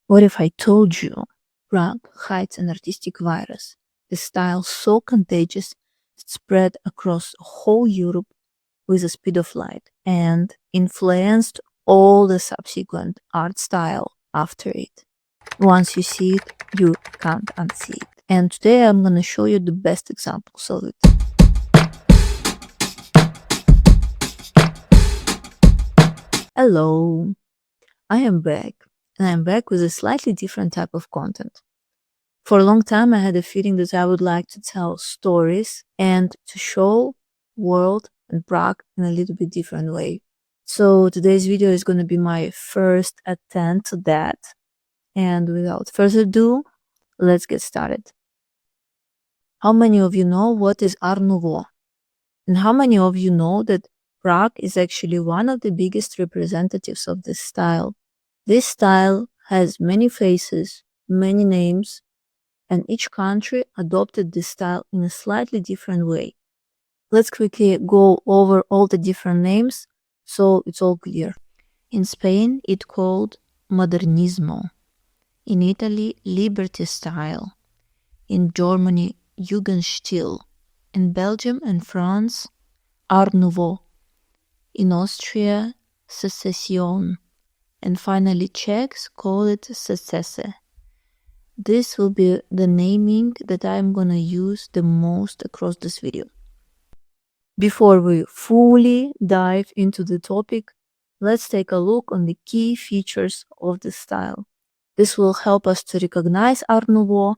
What if I told you Prague hides an artistic virus, the style so contagious it spread across whole Europe with the speed of light and influenced all the subsequent art style after it? Once you see it, you can't unsee it. And today I'm gonna show you the best examples of it. Hello, I am back, and I'm back with a slightly different type of content. For a long time, I had a feeling that I would like to tell stories and to show world and Prague in a little bit different way. So today's video is going to be my first attempt to that. And without further ado, let's get started. How many of you know what is Art Nouveau? And how many of you know that Prague is actually one of the biggest representatives of this style? This style has many faces, many names, and each country adopted this style in a slightly different way. Let's quickly go over all the different names so it's all clear. In Spain, it's called Modernismo. In Italy, Liberty style. In Germany, Jugendstil. In Belgium and France, Art Nouveau. In Austria, Secession. And finally, Czechs call it Secese. This will be the naming that I'm gonna use the most across this video. Before we fully dive into the topic, let's take a look on the key features of the style. This will help us to recognize Art Nouveau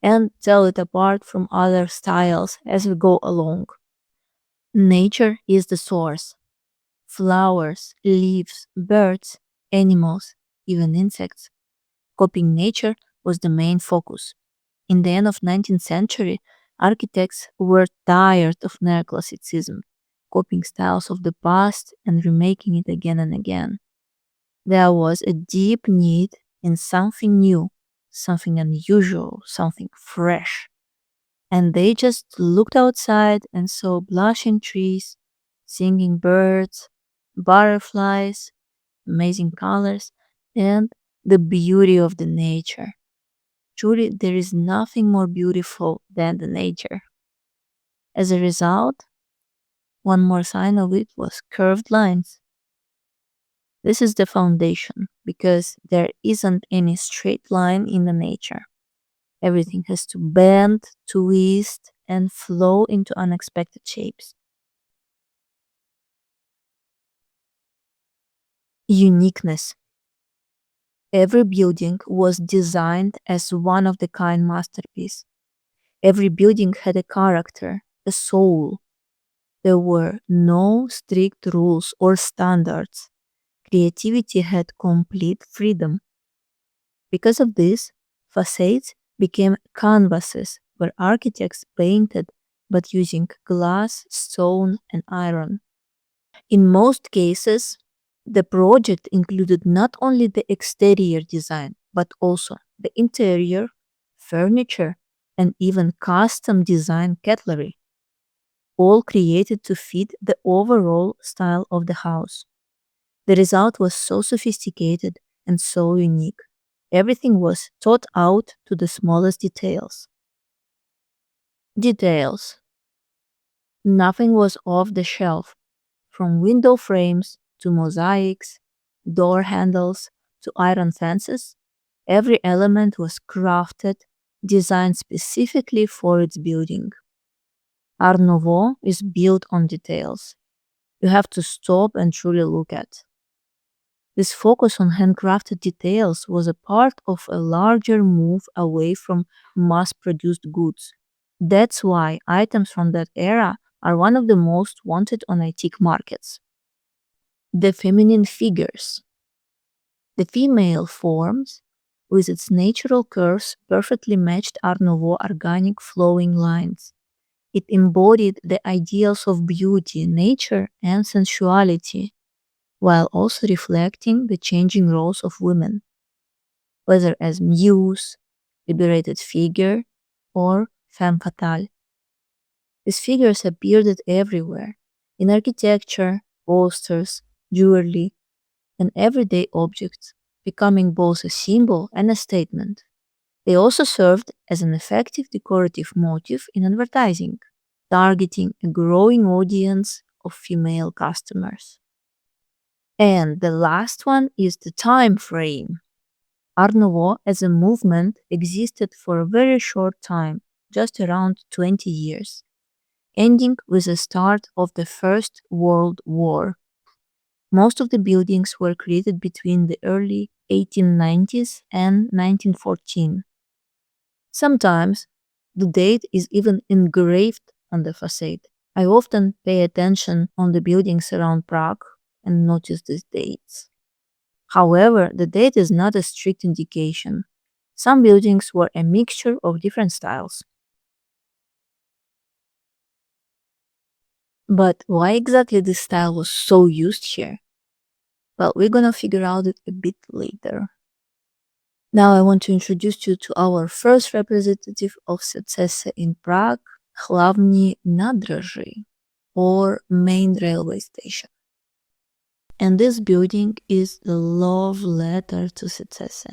and tell it apart from other styles as we go along. Nature is the source. Flowers, leaves, birds, animals, even insects. Copying nature was the main focus. In the end of 19th century, architects were tired of neoclassicism, copying styles of the past and remaking it again and again. There was a deep need in something new, something unusual, something fresh. And they just looked outside and saw blushing trees, singing birds, butterflies, amazing colors, and the beauty of the nature. Truly, there is nothing more beautiful than the nature. As a result, one more sign of it was curved lines. This is the foundation because there isn't any straight line in the nature. Everything has to bend, twist, and flow into unexpected shapes. Uniqueness. Every building was designed as one of the kind masterpiece. Every building had a character, a soul. There were no strict rules or standards. Creativity had complete freedom. Because of this, facades became canvases where architects painted but using glass, stone, and iron. In most cases, the project included not only the exterior design but also the interior, furniture, and even custom designed cutlery, all created to fit the overall style of the house. The result was so sophisticated and so unique. Everything was thought out to the smallest details. Details. Nothing was off the shelf, from window frames to mosaics, door handles to iron fences. Every element was crafted, designed specifically for its building. Art Nouveau is built on details. You have to stop and truly look at. This focus on handcrafted details was a part of a larger move away from mass-produced goods. That's why items from that era are one of the most wanted on antique markets. The feminine figures. The female forms, with its natural curves, perfectly matched Art Nouveau organic flowing lines. It embodied the ideals of beauty, nature, and sensuality, while also reflecting the changing roles of women, whether as muse, liberated figure, or femme fatale. These figures appeared everywhere, in architecture, posters, jewelry, and everyday objects. becoming both a symbol and a statement. They also served as an effective decorative motif in advertising, targeting a growing audience of female customers. And the last one is the time frame. Art Nouveau as a movement existed for a very short time, just around 20 years, ending with the start of the First World War. Most of the buildings were created between the early 1890s and 1914. Sometimes the date is even engraved on the facade. I often pay attention on the buildings around Prague and notice these dates. However, the date is not a strict indication. Some buildings were a mixture of different styles. But why exactly this style was so used here? Well, we're gonna figure out it a bit later. Now I want to introduce you to our first representative of secese in Prague, Hlavní nádraží, or main railway station. And this building is the love letter to secese.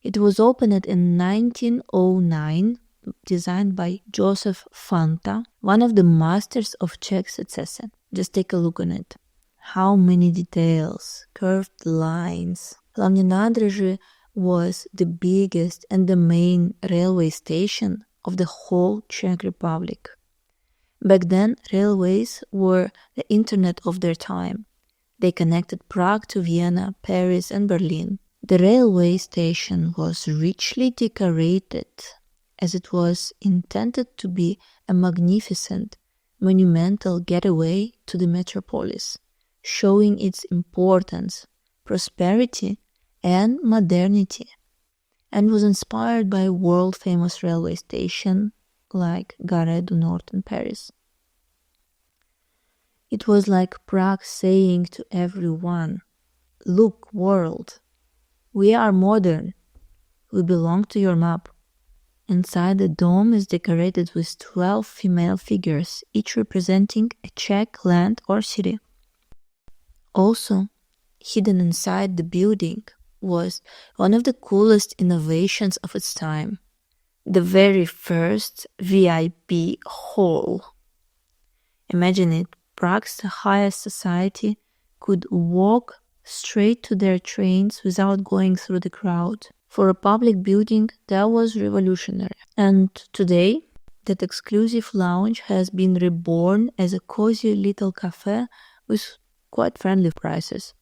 It was opened in 1909, designed by Joseph Fanta, one of the masters of Czech secese. Just take a look on it. How many details, curved lines. Hlavní nádraží was the biggest and the main railway station of the whole Czech Republic. Back then, railways were the internet of their time. They connected Prague to Vienna, Paris, and Berlin. The railway station was richly decorated, as it was intended to be a magnificent, monumental getaway to the metropolis, showing its importance, prosperity, and modernity, and was inspired by world-famous railway stations like Gare du Nord in Paris. It was like Prague saying to everyone, "Look, world, we are modern. We belong to your map." Inside the dome is decorated with 12 female figures, each representing a Czech land or city. Also, hidden inside the building was one of the coolest innovations of its time, the very first VIP hall. Imagine it, Prague's highest society could walk straight to their trains without going through the crowd. For a public building, that was revolutionary. And today, that exclusive lounge has been reborn as a cozy little cafe with quite friendly prices.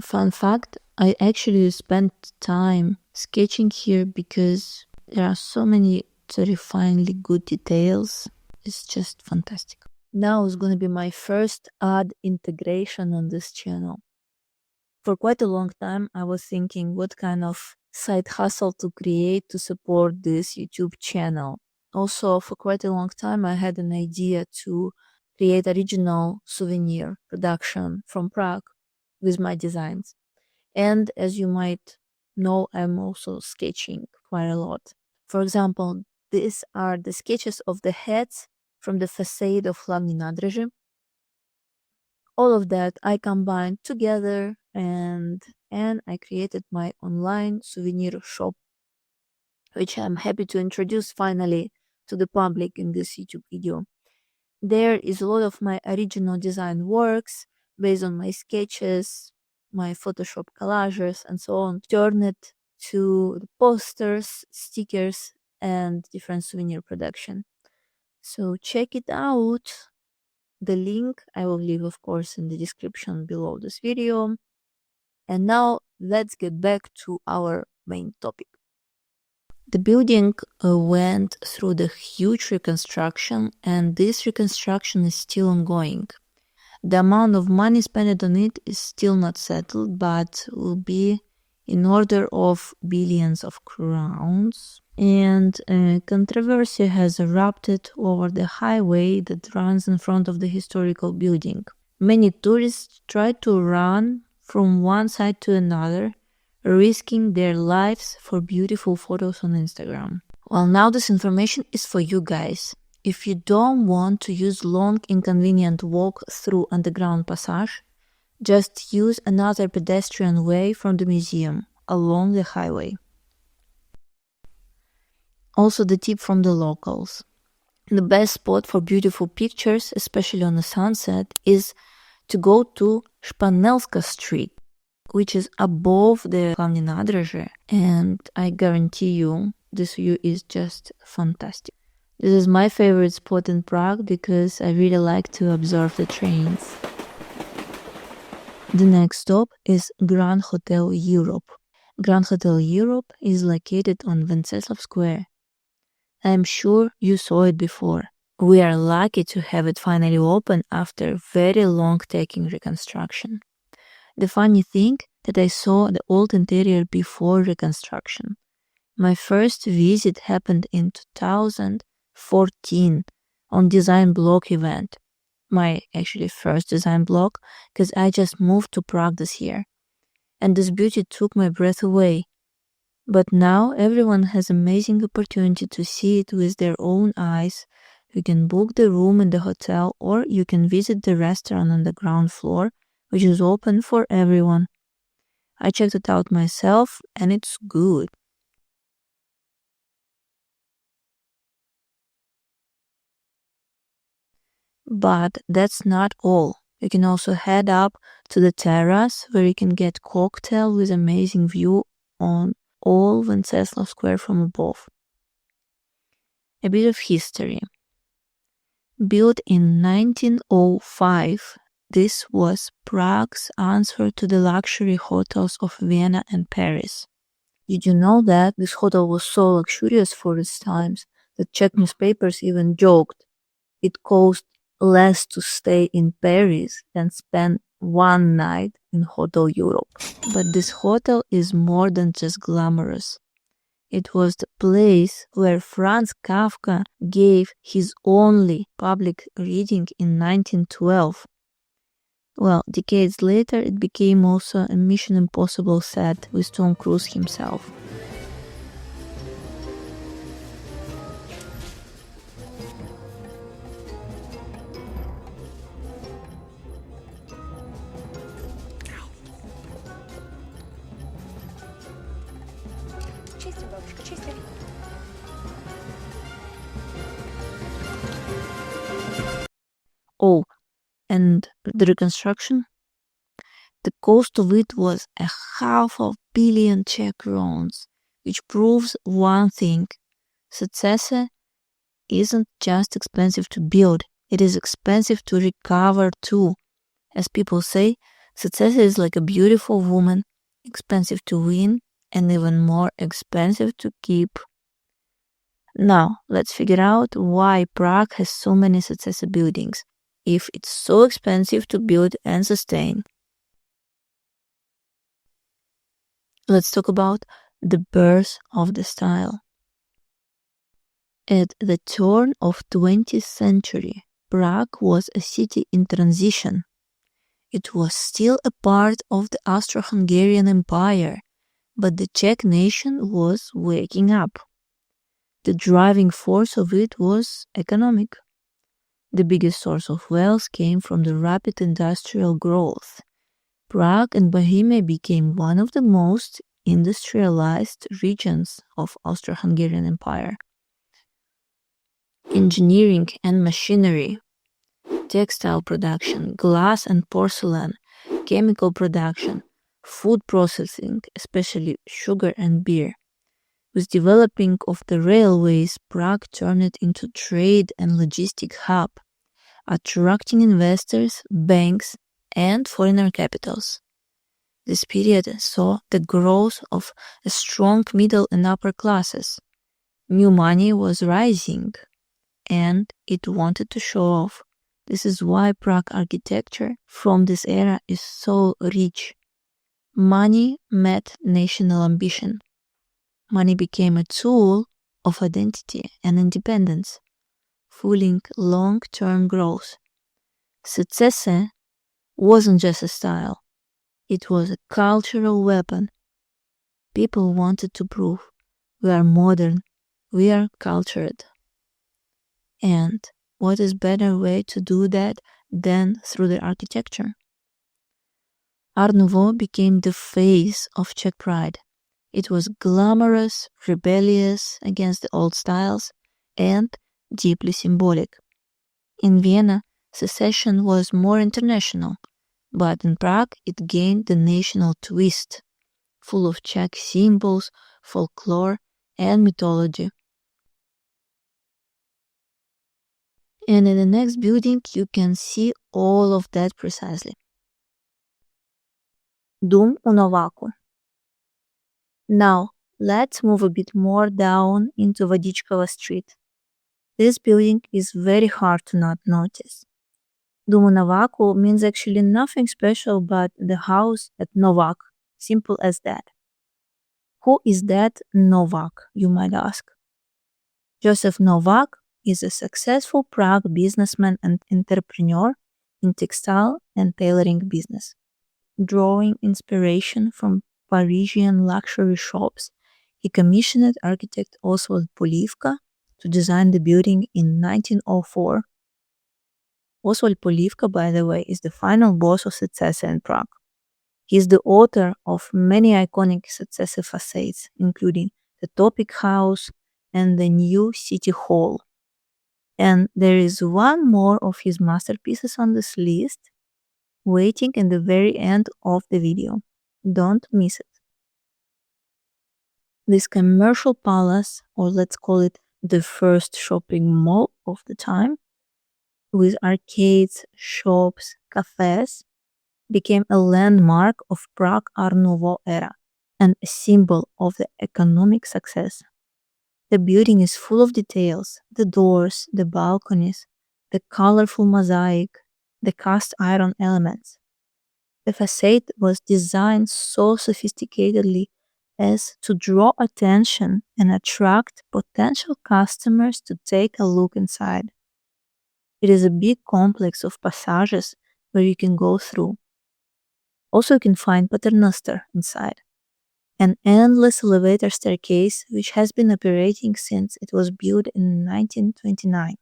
Fun fact, I actually spent time sketching here because there are so many terrifyingly good details. It's just fantastic. Now is going to be my first ad integration on this channel. For quite a long time, I was thinking what kind of side hustle to create to support this YouTube channel. Also, for quite a long time, I had an idea to create original souvenir production from Prague with my designs. And as you might know, I'm also sketching quite a lot. For example, these are the sketches of the heads from the facade of Hlavní nádraží. All of that I combined together and I created my online souvenir shop, which I'm happy to introduce finally to the public in this YouTube video. There is a lot of my original design works based on my sketches, my Photoshop collages, and so on, turned to the posters, stickers, and different souvenir production. So check it out. The link I will leave, of course, in the description below this video. And now let's get back to our main topic. The building went through the huge reconstruction, and this reconstruction is still ongoing. The amount of money spent on it is still not settled, but will be in order of billions of crowns. And controversy has erupted over the highway that runs in front of the historical building. Many tourists try to run from one side to another, risking their lives for beautiful photos on Instagram. Well, now this information is for you guys. If you don't want to use long inconvenient walk through underground passage, Just use another pedestrian way from the museum along the highway. Also, the tip from the locals. The best spot for beautiful pictures, especially on the sunset, is to go to Шпанелska Street, which is above the Hlavni Nadraže, and I guarantee you this view is just fantastic. This is my favorite spot in Prague because I really like to observe the trains. The next stop is Grand Hotel Europe. Grand Hotel Europe is located on Wenceslav Square. I'm sure you saw it before. We are lucky to have it finally open after very long taking reconstruction. The funny thing that I saw the old interior before reconstruction. My first visit happened in 2014 on Design Block event. My actually first design block, because I just moved to Prague this year. And this beauty took my breath away. But now everyone has amazing opportunity to see it with their own eyes. You can book the room in the hotel or you can visit the restaurant on the ground floor, which is open for everyone. I checked it out myself and it's good. But that's not all. You can also head up to the terrace where you can get cocktail with amazing view on all Wenceslav Square from above. A bit of history. Built in 1905, this was Prague's answer to the luxury hotels of Vienna and Paris. Did you know that this hotel was so luxurious for its times that Czech newspapers even joked it cost less to stay in Paris than spend one night in Hotel Europe? But this hotel is more than just glamorous. It was the place where Franz Kafka gave his only public reading in 1912. Well, decades later, it became also a Mission Impossible set with Tom Cruise himself. Oh, and the reconstruction? The cost of it was 500 million Czech crowns, which proves one thing. Secese isn't just expensive to build, it is expensive to recover too. As people say, Secese is like a beautiful woman, expensive to win and even more expensive to keep. Now, let's figure out why Prague has so many Secese buildings, if it's so expensive to build and sustain. Let's talk about the birth of the style. At the turn of 20th century, Prague was a city in transition. It was still a part of the Austro-Hungarian Empire, but the Czech nation was waking up. The driving force of it was economic. The biggest source of wealth came from the rapid industrial growth. Prague and Bohemia became one of the most industrialized regions of Austro-Hungarian Empire. Engineering and machinery, textile production, glass and porcelain, chemical production, food processing, especially sugar and beer. With developing of the railways, Prague turned it into trade and logistic hub, attracting investors, banks, and foreigner capitals. This period saw the growth of a strong middle and upper classes. New money was rising, and it wanted to show off. This is why Prague architecture from this era is so rich. Money met national ambition. Money became a tool of identity and independence, fueling long-term growth. Secese wasn't just a style, it was a cultural weapon. People wanted to prove we are modern, we are cultured. And what is better way to do that than through the architecture? Art Nouveau became the face of Czech pride. It was glamorous, rebellious against the old styles, and deeply symbolic. In Vienna, secession was more international, but in Prague it gained the national twist, full of Czech symbols, folklore, and mythology. And in the next building, you can see all of that precisely. Dum u Novaku. Now, let's move a bit more down into Vodichkova Street. This building is very hard to not notice. Dum u Novaku means actually nothing special but the house at Novak. Simple as that. Who is that Novak, you might ask? Joseph Novak is a successful Prague businessman and entrepreneur in textile and tailoring business. Drawing inspiration from Parisian luxury shops, he commissioned architect Oswald Polivka to design the building in 1904. Oswald Polivka, by the way, is the final boss of Secesa in Prague. He is the author of many iconic Secesa facades, including the Topic House and the new City Hall. And there is one more of his masterpieces on this list, waiting in the very end of the video. Don't miss it. This commercial palace, or let's call it the first shopping mall of the time, with arcades, shops, cafes, became a landmark of Prague Art Nouveau era and a symbol of the economic success. The building is full of details, the doors, the balconies, the colorful mosaic, the cast iron elements. The facade was designed so sophisticatedly as to draw attention and attract potential customers to take a look inside. It is a big complex of passages where you can go through. Also, you can find Paternoster inside, an endless elevator staircase which has been operating since it was built in 1929.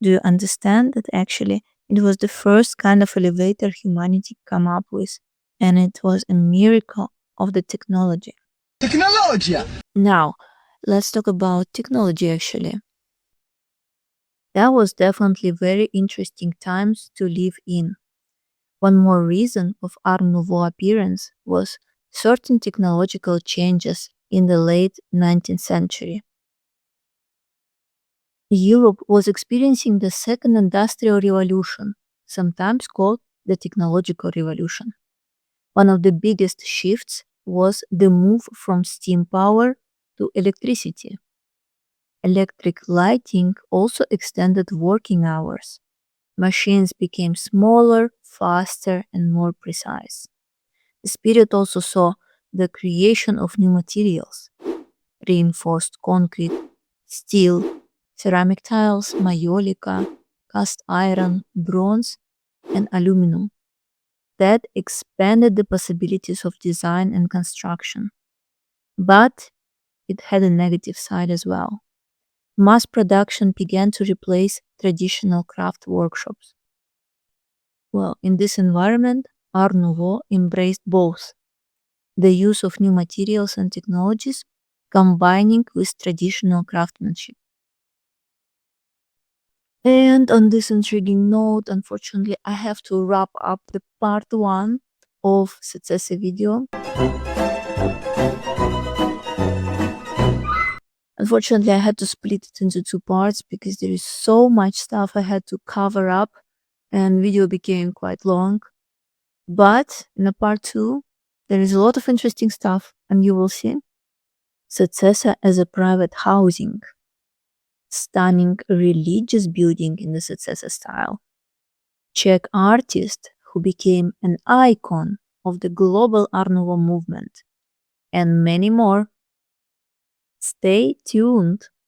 Do you understand that actually it was the first kind of elevator humanity come up with, and it was a miracle of the technology. Technology! Now, let's talk about technology actually. That was definitely very interesting times to live in. One more reason of Art Nouveau appearance was certain technological changes in the late 19th century. Europe was experiencing the second industrial revolution, sometimes called the technological revolution. One of the biggest shifts was the move from steam power to electricity. Electric lighting also extended working hours. Machines became smaller, faster, and more precise. This period also saw the creation of new materials: reinforced concrete, steel, ceramic tiles, maiolica, cast iron, bronze, and aluminum. That expanded the possibilities of design and construction. But it had a negative side as well. Mass production began to replace traditional craft workshops. Well, in this environment, Art Nouveau embraced both the use of new materials and technologies, combining with traditional craftsmanship. And on this intriguing note, unfortunately, I have to wrap up the part 1 of Secesa video. Unfortunately, I had to split it into 2 parts because there is so much stuff I had to cover up and video became quite long. But in a part 2, there is a lot of interesting stuff and you will see. Secesa as a private housing. Stunning religious building in the Secesa style. Czech artist who became an icon of the global Art Nouveau movement. And many more. Stay tuned.